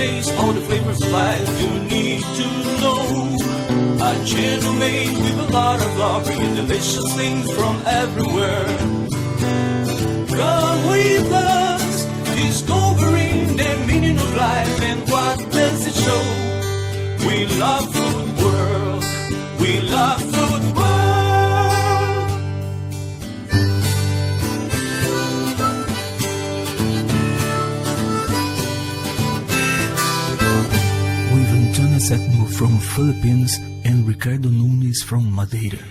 taste all the flavors of life you need to know. A gentle made with a lot of love, bringing delicious things from everywhere. Come with us, discovering the meaning of life and what does it show. We love food world, we love food world. With Antonia Septimo from Philippines and Ricardo Nunes from Madeira.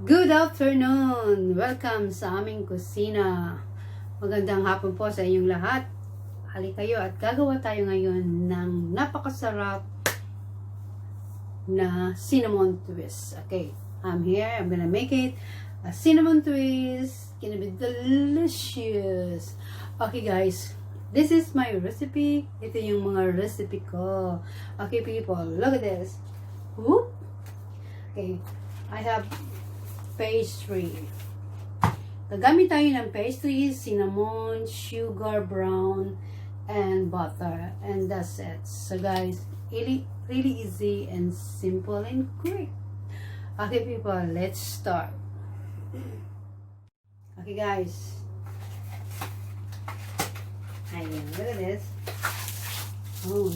Good afternoon! Welcome sa aming kusina. Magandang hapon po sa inyong lahat. Halika kayo at gagawa tayo ngayon ng napakasarap na cinnamon twist. Okay, I'm here. I'm gonna make it a cinnamon twist. Gonna be delicious. Okay guys, this is my recipe. Ito yung mga recipe ko. Okay people, look at this. Whoop. Okay, I have pastry. Gagamit tayo ng pastry, cinnamon, sugar, brown, and butter. And that's it. So guys, really easy and simple and quick. Okay people, let's start. Okay guys. Ayan, look at this. Oh,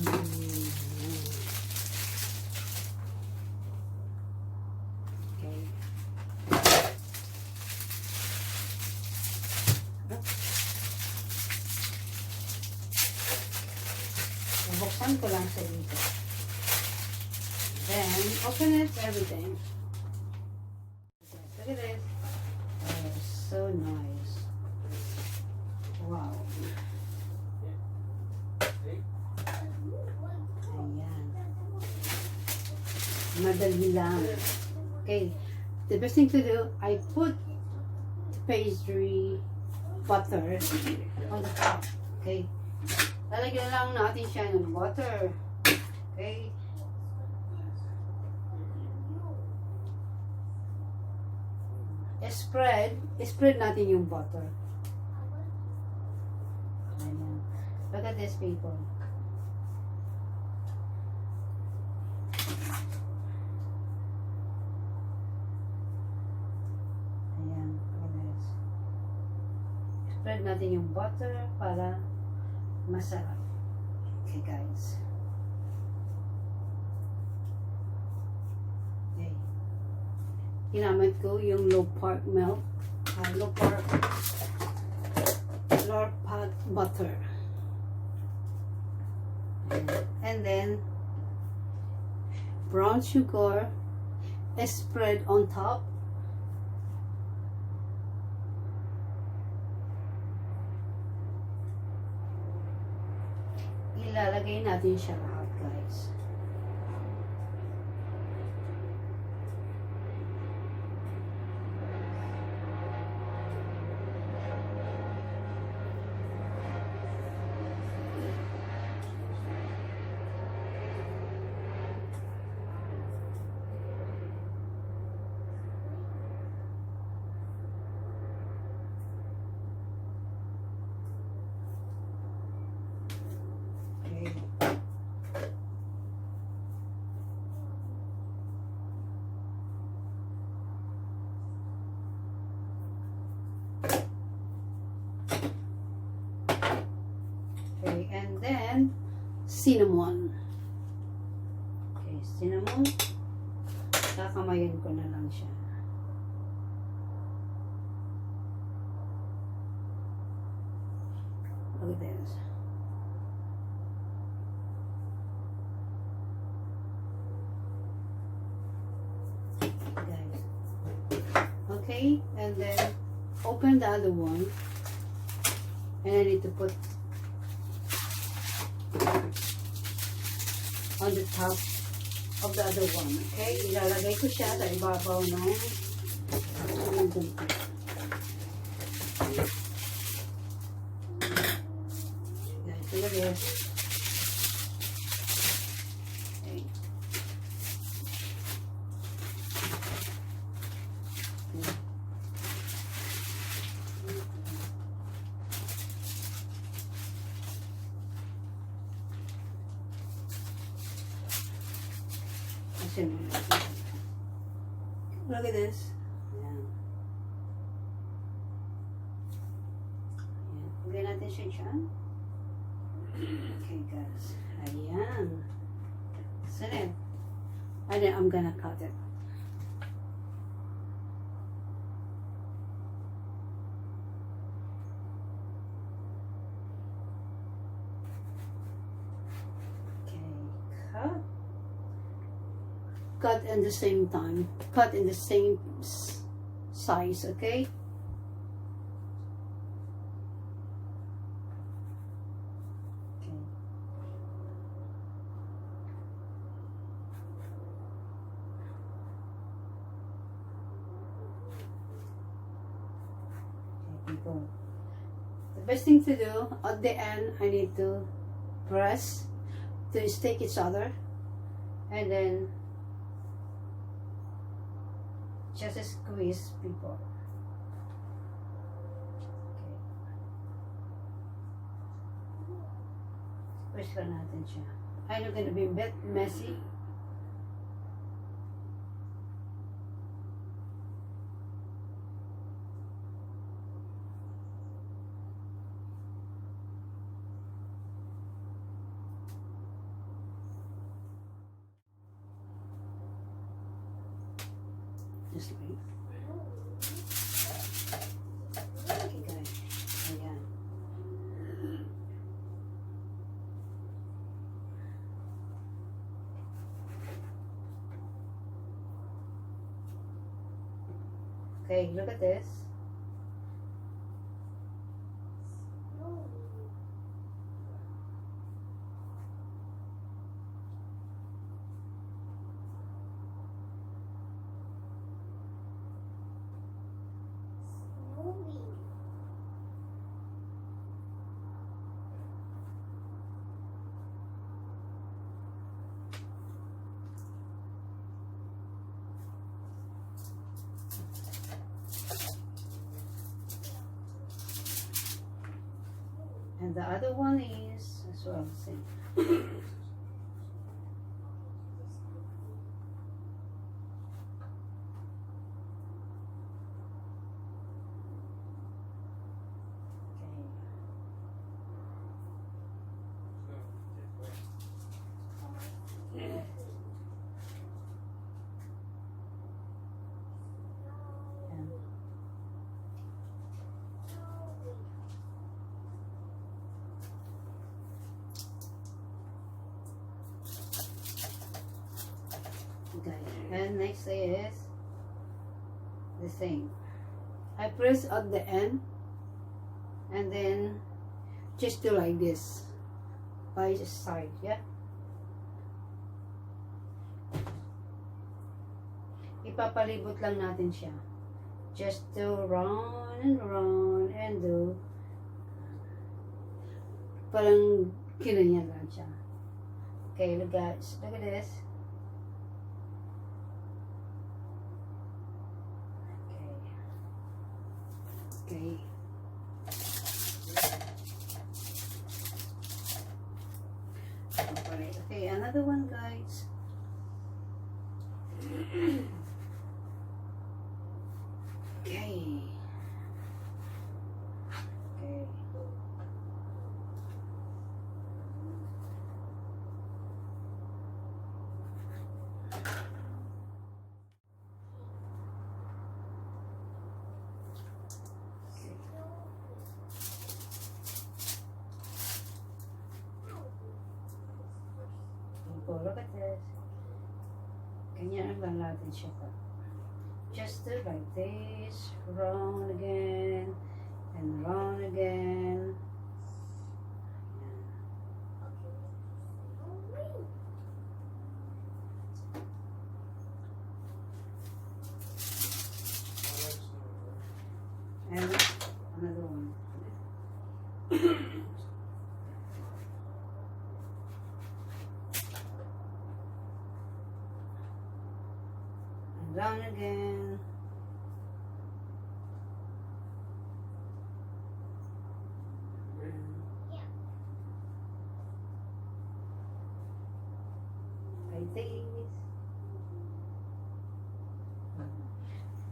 buksan ko lang sa dito. Then, open it, everything. Look at this. Oh, so nice. Wow. Ayan. Madali lang. Okay. The best thing to do, I put the pastry butter on the top. Okay. Lalagyan lang natin siya ng butter. Okay? Spread natin yung butter. Ayan. Look at this people. Ayan. Look at this. Spread natin yung butter para masarap. Okay guys. Okay. Ginamit ko yung low part butter. And then brown sugar spread on top. Ilalagay natin siya lahat, guys. Okay, and then cinnamon. Okay, cinnamon. Kakamayin ko na lang siya. Look at this. Guys. Okay, and then open the other one. And I need to put on the top of the other one. Okay? Ilalagay ko siya sa ibabaw ng buntot. Guys, look at this. Okay. cinnamon. Look at this. Ayan. Ayan. Lagyan natin siya dyan. Okay, guys. Ayan. So then, and then I'm gonna cut it. Cut in the same time, cut in the same size, okay? Okay. People. The best thing to do at the end, I need to press to stick each other, and then just squeeze people. Okay. Squeeze lang natin siya. I know gonna be a bit messy. Just wait. Okay, guys. Ayan. Okay, look at this. And the other one is as well the same. Okay, and next is the same. I press at the end and then just do like this by the side, yeah. Ipapalibot lang natin siya. Just do round and do parang kinanya lang siya. Okay, look guys, look at this. Okay. Okay, another one, guys. Okay. Okay. Look at this. Ganyan lang natin siya pa. Just do like this, round again, and round again. And another one. Down again. Like this.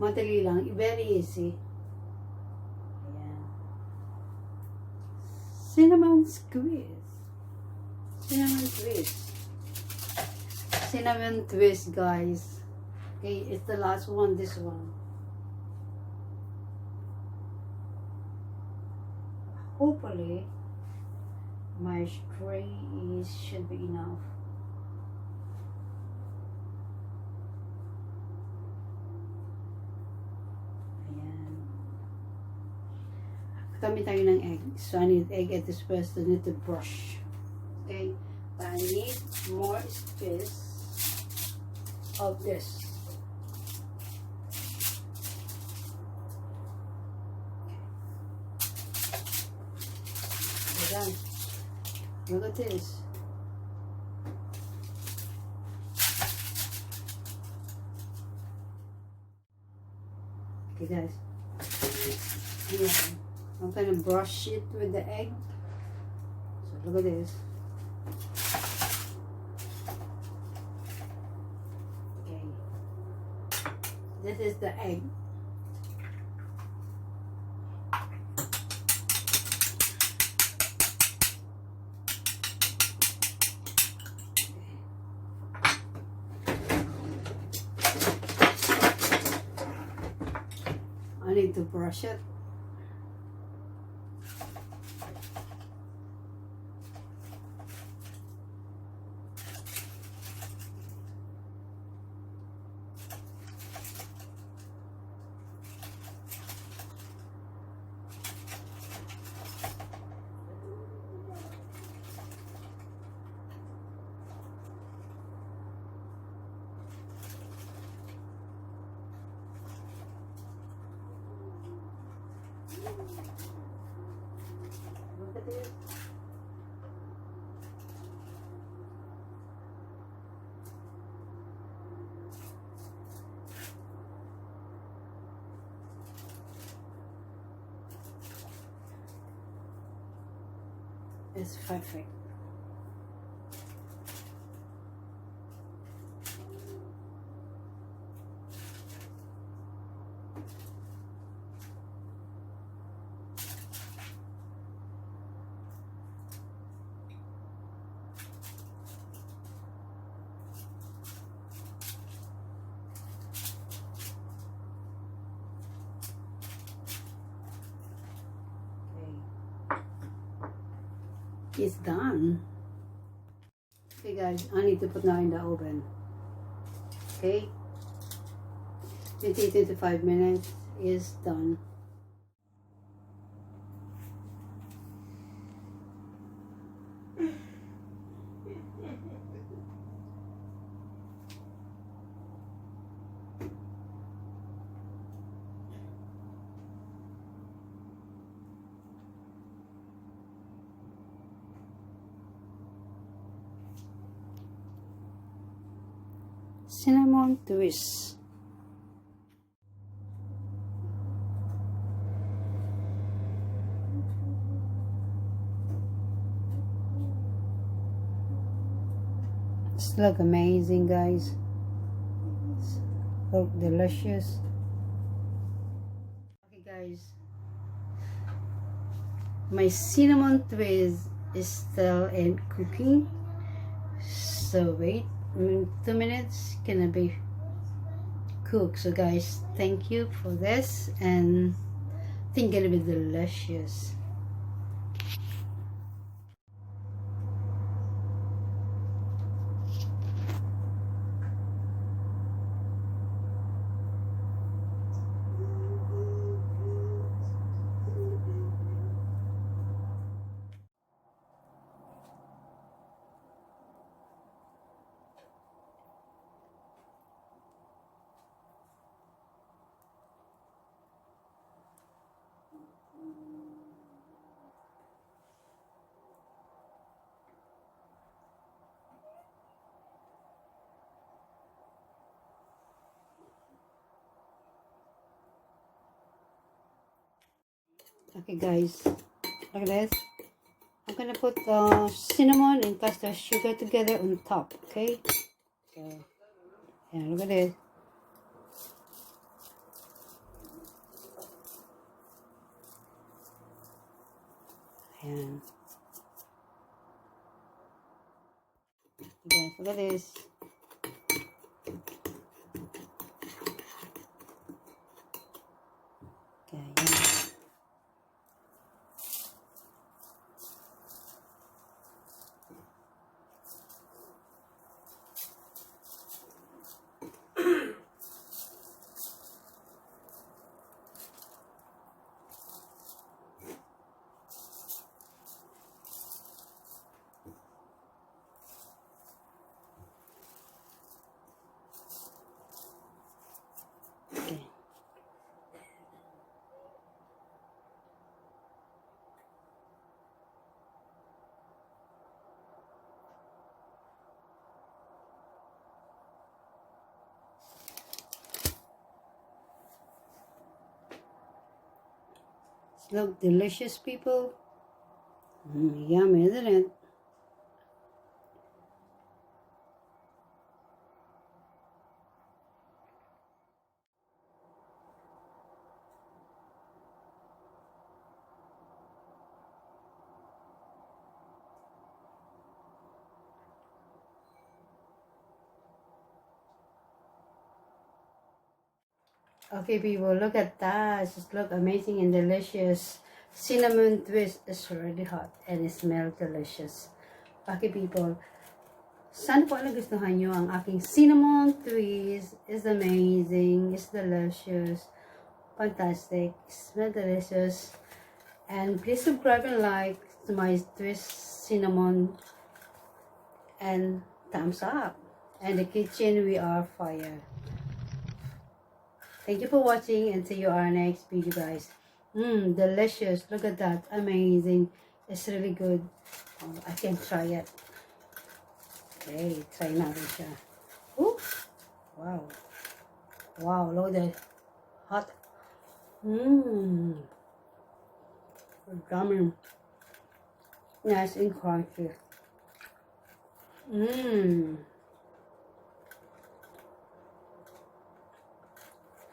Madali lang. Very easy. Ayan. Cinnamon squeeze. Cinnamon twist. Cinnamon twist, guys. Okay, it's the last one, this one. Hopefully, my tray should be enough. Ayan. Kami tayo ng egg. So, I need egg at this first. I need to brush. Okay? But I need more space of this. Ayan. Look at this. Okay, guys. Ayan. I'm gonna brush it with the egg. So look at this. Okay. This is the egg. I need to brush it. Look at this. It's perfect. It's done. Okay guys, I need to put now in the oven. Okay, 20-25 minutes is done. Cinnamon twists. It's look amazing, guys. It's look delicious. Okay, guys. My cinnamon twist is still in cooking. So wait. 2 minutes gonna be cooked. So guys, thank you for this, and I think it'll be delicious. Okay guys, look at this. I'm gonna put cinnamon and caster sugar together on top. Okay, so yeah, look at this. Ayan. Guys, look at this. Okay, ayan. Okay. Look delicious, people. Yummy, isn't it? Okay, people, look at that. Just look amazing and delicious. Cinnamon twist is really hot and it smells delicious. Okay, people, sana po nagustuhan nyo ang aking cinnamon twist. It's amazing. It's delicious. Fantastic. It smells delicious. And please subscribe and like to my twist cinnamon. And thumbs up. And the kitchen, we are fire. Thank you for watching and see you our next video, guys. Delicious. Look at that. Amazing. It's really good. Oh, I can try it. Okay, try natin siya. Ooh. Wow. Wow, look at that. Hot. Yummy. Nice and crunchy.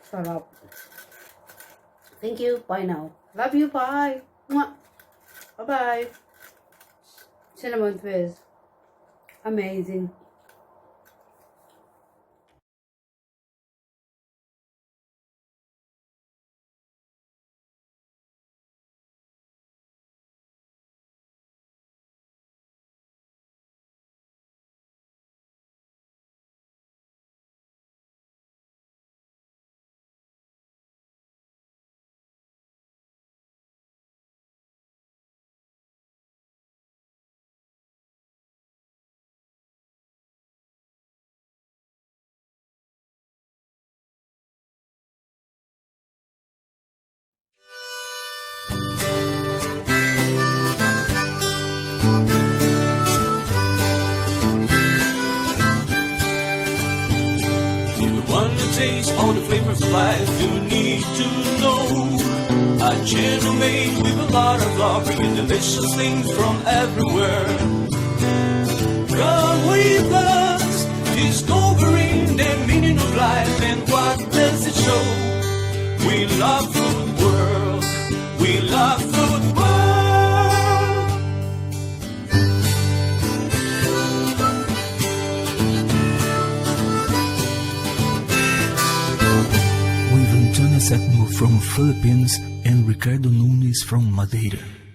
Sarap. Thank you. Bye now. Love you. Bye. Mwah. Bye-bye. Cinnamon twist. Amazing. Taste all the flavors of life you need to know. A channel made with a lot of love, bringing delicious things from everywhere. Come with us, discovering the meaning of life and what does it show. We love food world, we love food world. Antonia Septimo from Philippines and Ricardo Nunes from Madeira.